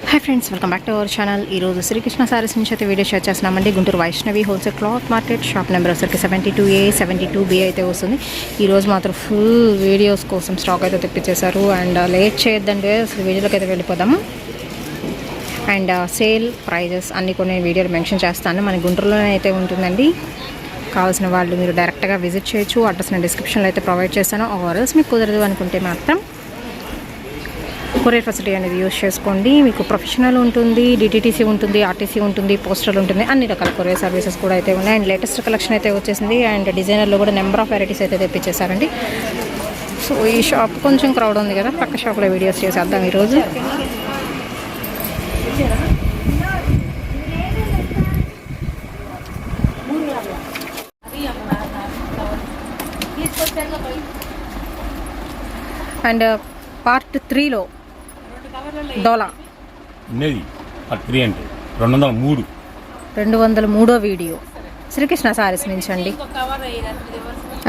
Hi friends, welcome back to our channel. ఈరోజు Srikrishna sarees నుంచి అయితే వీడియో షేర్ చేస్తున్నామండి. Guntur Vaishnavi wholesale cloth market shop number వచ్చరికి 72A 72B అయితే వస్తుంది. ఈరోజు మాత్రం ఫుల్ వీడియోస్ కోసం స్టాక్ అయితే తెప్పించేశారు. అండ్ లేట్ చేయొద్దండి, అసలు వీడియోలోకి అయితే వెళ్ళిపోదాము. అండ్ సేల్ ప్రైజెస్ అన్నీ కొన్ని వీడియోలు మెన్షన్ చేస్తాను. మన గుంటూరులోనే అయితే ఉంటుందండి. కావాల్సిన వాళ్ళు మీరు డైరెక్ట్గా విజిట్ చేయొచ్చు. అడ్రస్ నేను డిస్క్రిప్షన్లో అయితే ప్రొవైడ్ చేస్తాను. ఆర్ఎల్స్ మీకు కుదరదు అనుకుంటే మాత్రం కొరియర్ ఫెసిలిటీ అనేది యూజ్ చేసుకోండి. మీకు ప్రొఫెషనల్ ఉంటుంది, డిటిటీసీ ఉంటుంది, ఆర్టీసీ ఉంటుంది, పోస్టల్ ఉంటుంది, అన్ని రకాల కొరియర్ సర్వీసెస్ కూడా అయితే ఉన్నాయి. అండ్ లేటెస్ట్ కలెక్షన్ అయితే వచ్చేసింది. అండ్ డిజైనర్లో కూడా నెంబర్ ఆఫ్ వెరైటీస్ అయితే తెప్పించేశారండి. సో ఈ షాప్ కొంచెం క్రౌడ్ ఉంది కదా, పక్క షాప్లో వీడియోస్ చేసేద్దాం ఈరోజు. అండ్ పార్ట్ 3లో డోలా 203 వీడియో శ్రీకృష్ణ సారీస్ నుంచి అండి.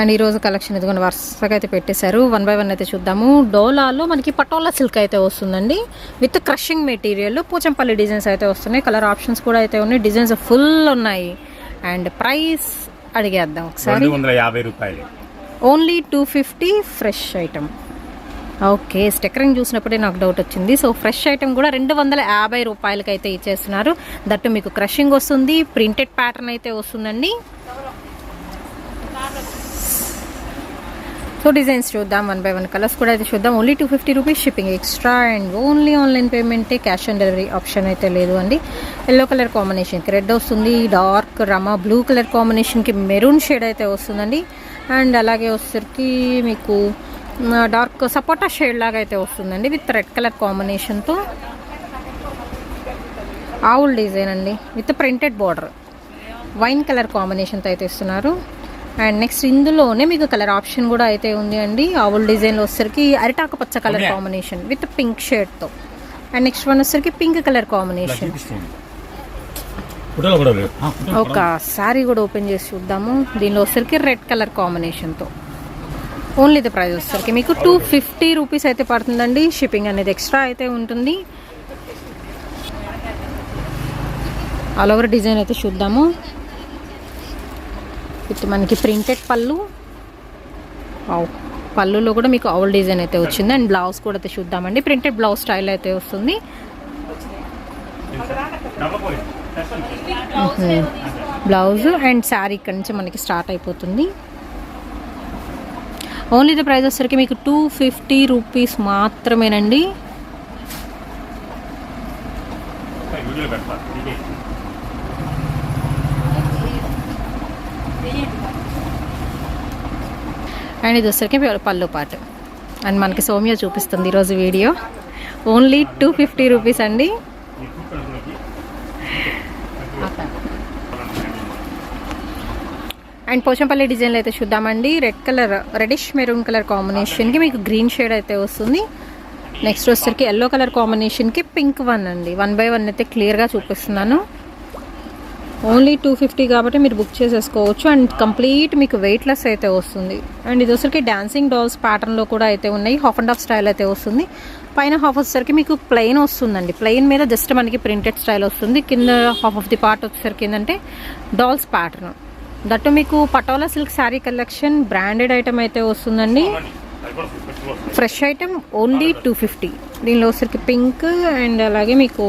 అండ్ ఈరోజు కలెక్షన్ ఇదిగోండి వరుసగా అయితే పెట్టేశారు. 1 by 1 అయితే చూద్దాము. డోలాలో మనకి పటోలా సిల్క్ అయితే వస్తుందండి, with crushing material. Pochampally designs అయితే వస్తున్నాయి. కలర్ ఆప్షన్స్ కూడా అయితే ఉన్నాయి. డిజైన్స్ ఫుల్ ఉన్నాయి. అండ్ ప్రైస్ అడిగేద్దాం ఒకసారి. 250 రూపాయలు only 250 fresh item. Okay, stickering చూసినప్పుడే నాకు డౌట్ వచ్చింది. సో ఫ్రెష్ ఐటమ్ కూడా 250 రూపాయలకి అయితే ఇచ్చేస్తున్నారు. దట్టు మీకు క్రషింగ్ వస్తుంది, ప్రింటెడ్ ప్యాటర్న్ అయితే వస్తుందండి. సో డిజైన్స్ చూద్దాం, 1 by 1 కలర్స్ కూడా అయితే చూద్దాం. Only 250 rupees shipping extra. And only online పేమెంటే, క్యాష్ ఆన్ డెలివరీ ఆప్షన్ అయితే లేదు అండి. ఎల్లో కలర్ కాంబినేషన్కి రెడ్ వస్తుంది, డార్క్ రమా బ్లూ కలర్ కాంబినేషన్కి మెరూన్ షేడ్ అయితే వస్తుందండి. అండ్ అలాగే వచ్చేసరికి మీకు డార్క్ సపోటా షేడ్ లాగా అయితే వస్తుందండి, విత్ రెడ్ కలర్ కాంబినేషన్తో. ఆవుల్ డిజైన్ అండి, with printed border, wine colour కాంబినేషన్తో అయితే ఇస్తున్నారు. అండ్ నెక్స్ట్ ఇందులోనే మీకు కలర్ ఆప్షన్ కూడా అయితే ఉంది అండి. ఆవుల్ డిజైన్లో వచ్చేసరికి అరిటాకు పచ్చ కలర్ కాంబినేషన్ విత్ పింక్ షేడ్తో. అండ్ నెక్స్ట్ వన్ వచ్చేసరికి పింక్ కలర్ కాంబినేషన్. ఒక శారీ కూడా ఓపెన్ చేసి చూద్దాము. దీనిలో వచ్చేసరికి రెడ్ కలర్ కాంబినేషన్తో. ఓన్లీ ది ప్రైస్ వచ్చేసరికి మీకు 250 రూపీస్ అయితే పడుతుందండి. షిప్పింగ్ అనేది ఎక్స్ట్రా అయితే ఉంటుంది. ఆల్ ఓవర్ డిజైన్ అయితే చూద్దాము. విత్ మనకి ప్రింటెడ్ పళ్ళు, పళ్ళులో కూడా మీకు ఆవుల్ డిజైన్ అయితే వచ్చింది. అండ్ బ్లౌజ్ కూడా అయితే చూద్దామండి. ప్రింటెడ్ బ్లౌజ్ స్టైల్ అయితే వస్తుంది. బ్లౌజ్ అండ్ శారీ ఇక్కడ నుంచి మనకి స్టార్ట్ అయిపోతుంది. ఓన్లీ ద ప్రైస్ వచ్చేసరికి మీకు 250 రూపీస్ మాత్రమేనండి. అండ్ ఇది వచ్చేసరికి పళ్ళు పాట. అండ్ మనకి సౌమ్య చూపిస్తుంది ఈరోజు వీడియో. ఓన్లీ 250 రూపీస్ అండి. అండ్ పోచంపల్లి డిజైన్లో అయితే చూద్దామండి. Red colour, reddish maroon colour కాంబినేషన్కి మీకు గ్రీన్ షేడ్ అయితే వస్తుంది. నెక్స్ట్ వచ్చేసరికి ఎల్లో కలర్ కాంబినేషన్కి పింక్ వన్ అండి. 1 by 1 అయితే క్లియర్గా చూపిస్తున్నాను. ఓన్లీ 250 కాబట్టి మీరు బుక్ చేసేసుకోవచ్చు. అండ్ కంప్లీట్ మీకు వెయిట్లెస్ అయితే వస్తుంది. అండ్ ఇది వచ్చరికి డాన్సింగ్ డాల్స్ ప్యాటర్న్లో కూడా అయితే ఉన్నాయి. హాఫ్ అండ్ హాఫ్ స్టైల్ అయితే వస్తుంది. పైన హాఫ్ వచ్చేసరికి మీకు ప్లెయిన్ వస్తుందండి. ప్లెయిన్ మీద జస్ట్ మనకి ప్రింటెడ్ స్టైల్ వస్తుంది. కింద హాఫ్ ఆఫ్ ది పార్ట్ వచ్చేసరికి ఏంటంటే డాల్స్ ప్యాటర్న్. దట్టు మీకు Patola silk sari collection branded item అయితే వస్తుందండి. Fresh item only 250. దీనిలో వచ్చరికి పింక్ అండ్ అలాగే మీకు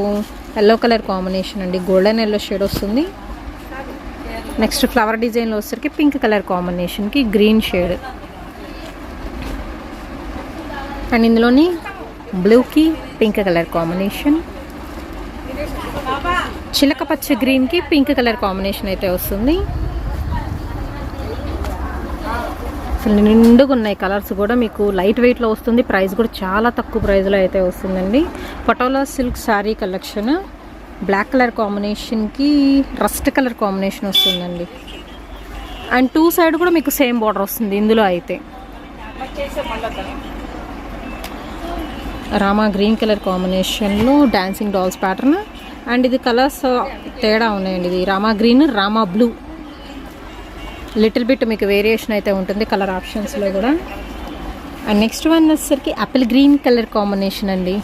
ఎల్లో కలర్ కాంబినేషన్ అండి, గోల్డెన్ ఎల్లో షేడ్ వస్తుంది. నెక్స్ట్ ఫ్లవర్ డిజైన్లో వచ్చరికి పింక్ కలర్ కాంబినేషన్కి గ్రీన్ షేడ్. అండ్ ఇందులోని బ్లూకి పింక్ కలర్ కాంబినేషన్, చిలక పచ్చ గ్రీన్కి పింక్ కలర్ కాంబినేషన్ అయితే వస్తుంది. నిండుగా ఉన్నాయి కలర్స్ కూడా. మీకు లైట్ వెయిట్లో వస్తుంది. ప్రైస్ కూడా చాలా తక్కువ ప్రైస్లో అయితే వస్తుందండి. Patola silk sari collection black colour కాంబినేషన్కి రస్ట్ కలర్ కాంబినేషన్ వస్తుందండి. అండ్ 2 సైడ్ కూడా మీకు సేమ్ బార్డర్ వస్తుంది ఇందులో అయితే. రామా గ్రీన్ కలర్ కాంబినేషన్లో డాన్సింగ్ డాల్స్ ప్యాటర్న్. అండ్ ఇది కలర్స్ తేడా ఉన్నాయండి. ఇది Rama green, Rama blue, little bit మీకు వేరియేషన్ అయితే ఉంటుంది కలర్ ఆప్షన్స్లో కూడా. అండ్ నెక్స్ట్ వన్ వచ్చేసరికి యాపిల్ గ్రీన్ కలర్ కాంబినేషన్ అండి.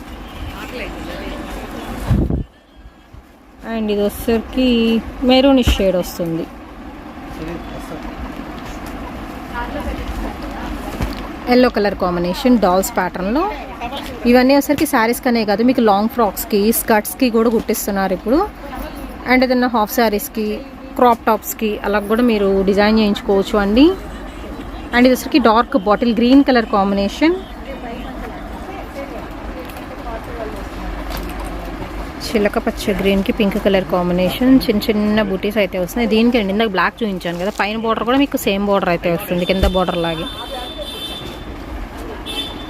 అండ్ ఇది వచ్చేసరికి మెరూన్ షేడ్ వస్తుంది. ఎల్లో కలర్ కాంబినేషన్ డాల్స్ ప్యాటర్న్లో. ఇవన్నీ వచ్చేసరికి శారీస్ కనే కాదు, మీకు లాంగ్ ఫ్రాక్స్కి, స్కర్ట్స్కి కూడా కుట్టిస్తున్నారు ఇప్పుడు. అండ్ ఏదన్నా హాఫ్ శారీస్కి, క్రాప్ టాప్స్కి అలా కూడా మీరు డిజైన్ చేయించుకోవచ్చు అండి. అండ్ ఇది వచ్చరికి dark bottle green colour combination, చిలక పచ్చ గ్రీన్కి పింక్ కలర్ కాంబినేషన్. చిన్న చిన్న బూటీస్ అయితే వస్తున్నాయి. దీనికి ఇందాక బ్లాక్ చూపించాను కదా, పైన బార్డర్ కూడా మీకు సేమ్ బార్డర్ అయితే వస్తుంది కింద బార్డర్ లాగే.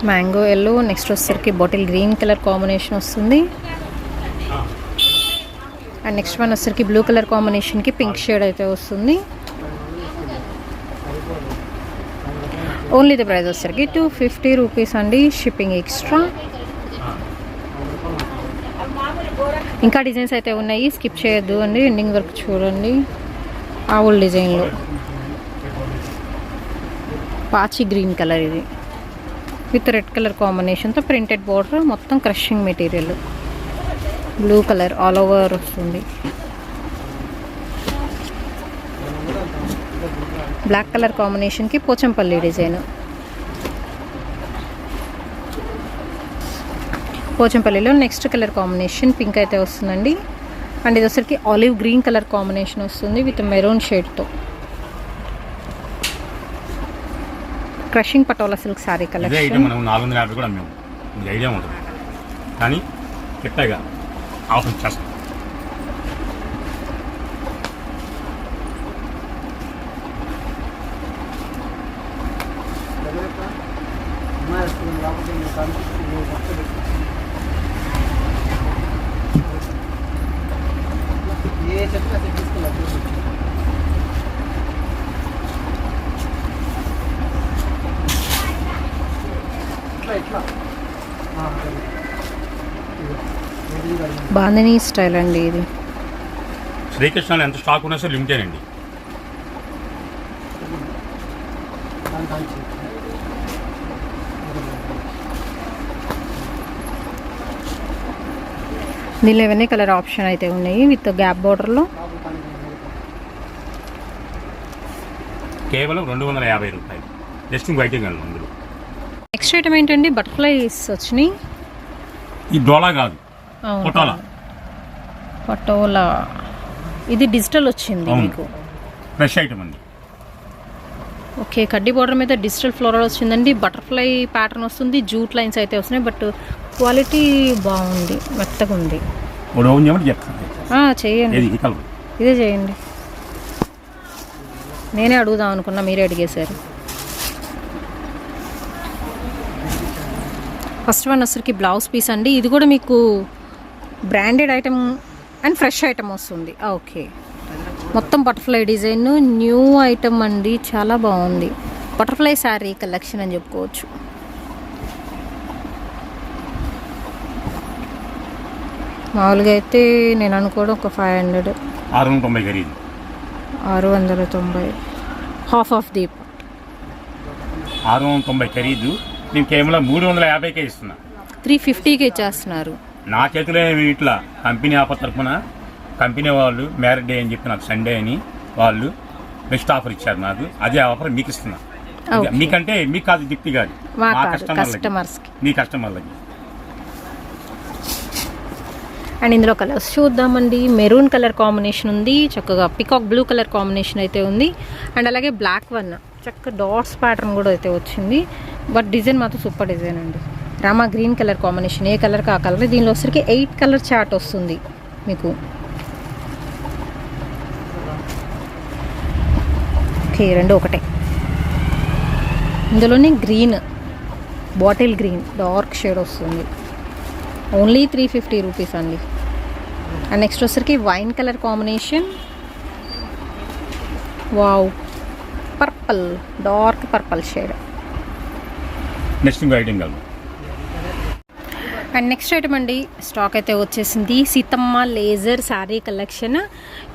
Mango yellow. నెక్స్ట్ వచ్చేసరికి బాటిల్ గ్రీన్ కలర్ కాంబినేషన్ వస్తుంది. అండ్ నెక్స్ట్ వన్ వచ్చేసరికి బ్లూ కలర్ కాంబినేషన్కి పింక్ షేడ్ అయితే వస్తుంది. ఓన్లీ ది ప్రైస్ వచ్చేసరికి 250 రూపీస్ అండి, షిప్పింగ్ ఎక్స్ట్రా. ఇంకా డిజైన్స్ అయితే ఉన్నాయి, స్కిప్ చేయొద్దు అండి, ఎండింగ్ వరకు చూడండి. ఆవుల్ డిజైన్లో పాచి గ్రీన్ కలర్ ఇది విత్ రెడ్ కలర్ కాంబినేషన్తో ప్రింటెడ్ బోర్డర్, మొత్తం crushing material. Blue colour all over వస్తుంది. బ్లాక్ కలర్ కాంబినేషన్కి పోచంపల్లి డిజైన్. పోచంపల్లిలో నెక్స్ట్ కలర్ కాంబినేషన్ పింక్ అయితే వస్తుందండి. అండ్ ఇది వచ్చరికి ఆలివ్ గ్రీన్ కలర్ కాంబినేషన్ వస్తుంది విత్ మెరూన్ షేడ్తో. Crushing Patola silk sari collection. మనం 450 కూడా మేము ఐడియా ఉంటుంది కానీ పెట్టగా ఆఫర్ చేస్తాం. బాందినీ స్టైల్ అండి ఇది. శ్రీకృష్ణలో ఎంత స్టాక్ ఉన్నా సరే లిమిటెడ్ అండి. దీనిలో ఇవన్నీ కలర్ ఆప్షన్ అయితే ఉన్నాయి విత్ గ్యాప్ బార్డర్లో. కేవలం 250 రూపాయలు, జస్ట్ వైటింగ్ అండి. అందులో నెక్స్ట్ ఐటమ్ ఏంటండి, బటర్ఫ్లైస్ వచ్చినాయి. ఈ డోలా కాదు, పటోలా. పటోలా ఇది డిజిటల్ వచ్చింది మీకు, ఫ్రెష్ ఐటమ్ అండి. ఓకే, కడ్డీ బార్డర్ మీద డిజిటల్ ఫ్లోరల్ వచ్చిందండి. బటర్ఫ్లై ప్యాటర్న్ వస్తుంది, జూట్ లైన్స్ అయితే వస్తున్నాయి. బట్ క్వాలిటీ బాగుంది, మెత్తగా ఉంది. చేయండి, ఇదే చేయండి. నేనే అడుగుదాం అనుకున్నా, మీరే అడిగేశారు. ఫస్ట్ వన్ వచ్చరికి బ్లౌజ్ పీస్ అండి. ఇది కూడా మీకు branded item and fresh item వస్తుంది. ఓకే, మొత్తం బటర్ఫ్లై డిజైన్, న్యూ ఐటమ్ అండి, చాలా బాగుంది. బటర్ఫ్లై శారీ కలెక్షన్ అని చెప్పుకోవచ్చు. మామూలుగా అయితే నేను అనుకోవడం ఒక 500, 690 హాఫ్ ఆఫ్ దీప్ 690 ఖరీదు. నేను కేవలం 350కే ఇస్తున్నా, 350కే ఇచ్చేస్తున్నారు. నా చేతిలో ఇట్లా కంపెనీ ఆఫర్ తరఫున కంపెనీ వాళ్ళు మ్యారేజ్ డే అని చెప్పి నాకు సండే అని వాళ్ళు బెస్ట్ ఆఫర్ ఇచ్చారు నాకు. అదే ఆఫర్ మీకు ఇస్తున్నా. మీకంటే మీకు కాదు, దిప్తి కాదు, మా కస్టమర్స్కి, మీ కస్టమర్లకి. అండ్ ఇందులో కలర్స్ చూద్దామండి. మెరూన్ కలర్ కాంబినేషన్ ఉంది, చక్కగా పికాక్ బ్లూ కలర్ కాంబినేషన్ అయితే ఉంది. అండ్ అలాగే బ్లాక్ వన్ చక్కగా డాట్స్ ప్యాటర్న్ కూడా అయితే వచ్చింది. బట్ డిజైన్ మాత్రం సూపర్ డిజైన్ అండి. రామా గ్రీన్ కలర్ కాంబినేషన్, ఏ కలర్కి ఆ కలర్. దీనిలో వచ్చరికి 8 కలర్ చార్ట్ వస్తుంది మీకు. ఓకే, రెండు ఒకటే. ఇందులోనే green, bottle green dark shade వస్తుంది. ఓన్లీ 350 రూపీస్ అండి. అండ్ నెక్స్ట్ వచ్చరికి wine colour combination. Wow, purple, dark purple shade. And next item అండి, స్టాక్ అయితే వచ్చేసింది. Seethamma laser sari collection.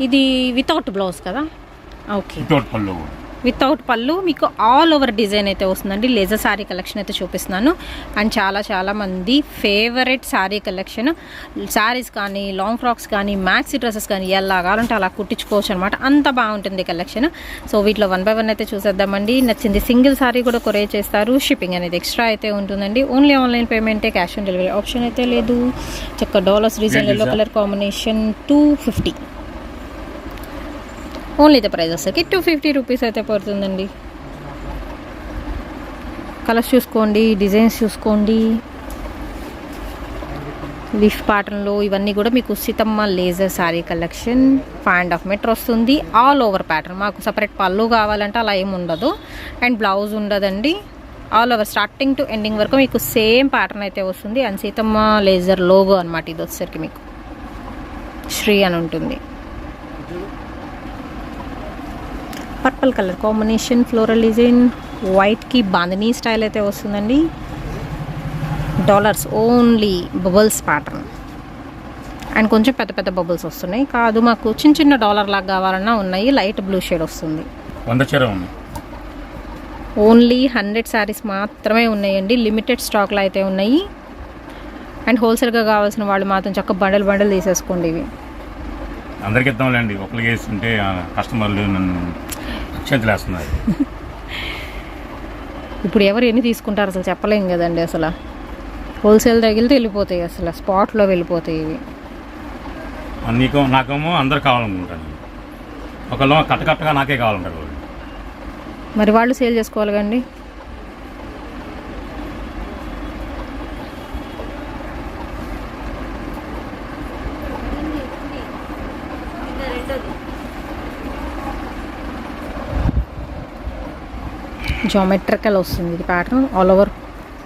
ఇది వితౌట్ బ్లౌజ్ కదా? ఓకే, వితౌట్ పళ్ళు మీకు ఆల్ ఓవర్ డిజైన్ అయితే వస్తుందండి. లేజర్ శారీ కలెక్షన్ అయితే చూపిస్తున్నాను. అండ్ చాలా చాలా మంది ఫేవరెట్ శారీ కలెక్షన్. శారీస్ కానీ, లాంగ్ ఫ్రాక్స్ కానీ, మ్యాక్సీ డ్రెస్సెస్ కానీ ఎలా కావాలంటే అలా కుట్టించుకోవచ్చు అనమాట. అంత బాగుంటుంది కలెక్షన్. సో వీటిలో 1 by 1 అయితే చూసేద్దామండి. నచ్చింది సింగిల్ శారీ కూడా కొరియర్ చేస్తారు. షిప్పింగ్ అనేది ఎక్స్ట్రా అయితే ఉంటుందండి. ఓన్లీ ఆన్లైన్ పేమెంటే, క్యాష్ ఆన్ డెలివరీ ఆప్షన్ అయితే లేదు. చక్క dollars design yellow colour combination 250. Only the price వచ్చేసరికి 250 రూపీస్ అయితే పడుతుందండి. కలర్స్ చూసుకోండి, డిజైన్స్ చూసుకోండి. లీఫ్ ప్యాటర్న్లో ఇవన్నీ కూడా మీకు Seethamma laser sari collection 5.5 metre వస్తుంది. All over pattern. మాకు సపరేట్ పళ్ళు కావాలంటే అలా ఏమి ఉండదు. అండ్ బ్లౌజ్ ఉండదండి. All over starting to ending వరకు మీకు సేమ్ ప్యాటర్న్ అయితే వస్తుంది. అండ్ సీతమ్మ లేజర్ లోగో అనమాట. ఇది వచ్చేసరికి మీకు శ్రీ అని ఉంటుంది. Purple colour combination floral design, వైట్కి బాందినీ స్టైల్ అయితే వస్తుందండి. Dollars only bubbles pattern. And కొంచెం పెద్ద పెద్ద బబుల్స్ వస్తున్నాయి. కాదు మాకు చిన్న చిన్న డాలర్ లాగా కావాలన్నా ఉన్నాయి. లైట్ బ్లూ షేడ్ వస్తుంది. 100 చీర ఉంది. ఓన్లీ 100 శారీస్ మాత్రమే ఉన్నాయండి. లిమిటెడ్ స్టాక్లో అయితే ఉన్నాయి. అండ్ హోల్సేల్గా కావాల్సిన వాళ్ళు మాత్రం చక్క బండల్ బండల్ తీసేసుకోండి. ఇవి అందరికి ఇద్దాంలేండి. ఒకరికి వేస్తుంటే కస్టమర్లు నన్ను అక్షంతలేస్తున్నారు. ఇప్పుడు ఎవరు ఎన్ని తీసుకుంటారు అసలు చెప్పలేం కదండి. అసలు హోల్సేల్ తగిలితే వెళ్ళిపోతాయి. అసలు స్పాట్లో వెళ్ళిపోతాయి ఇవి. నీకు నాకేమో అందరు కావాలనుకుంటాను. ఒకళ్ళు కట్టకట్టగా నాకే కావాలంటారు వాళ్ళు. మరి వాళ్ళు సేల్ చేసుకోవాలి కండి. జామెట్రికల్ వస్తుంది ఇది ప్యాటర్న్. ఆల్ ఓవర్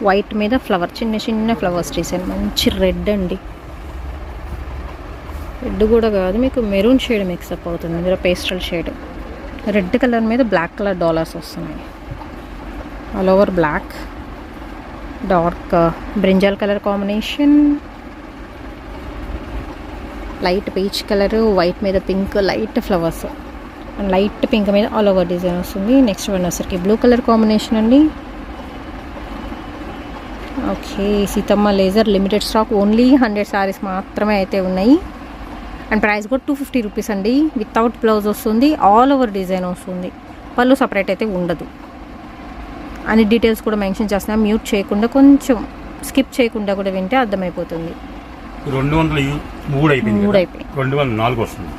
వైట్ మీద ఫ్లవర్, చిన్న చిన్న ఫ్లవర్స్ డిజైన్. మంచి రెడ్ అండి. రెడ్ కూడా కాదు, మీకు మెరూన్ షేడ్ మిక్సప్ అవుతుంది. ఇందులో పేస్టల్ షేడ్. రెడ్ కలర్ మీద బ్లాక్ కలర్ డాలర్స్ వస్తున్నాయి. All over black, dark brinjal colour combination, light peach colour, white మీద pink, light flowers and light pink మీద ఆల్ ఓవర్ డిజైన్ వస్తుంది. నెక్స్ట్ వన్ వచ్చరికి blue colour combination అండి. Okay, Seethamma laser limited stock. Only 100 saris మాత్రమే అయితే ఉన్నాయి. And price కూడా 250 rupees అండి. వితౌట్ బ్లౌజ్ వస్తుంది. ఆల్ ఓవర్ డిజైన్ వస్తుంది. పళ్ళు సపరేట్ అయితే ఉండదు. అన్ని డీటెయిల్స్ కూడా మెన్షన్ చేస్తున్నా. మ్యూట్ చేయకుండా కొంచెం స్కిప్ చేయకుండా కూడా వింటే అర్థమైపోతుంది. 203 అయిపోయింది. 3 అయిపోయింది. 204 వస్తుంది.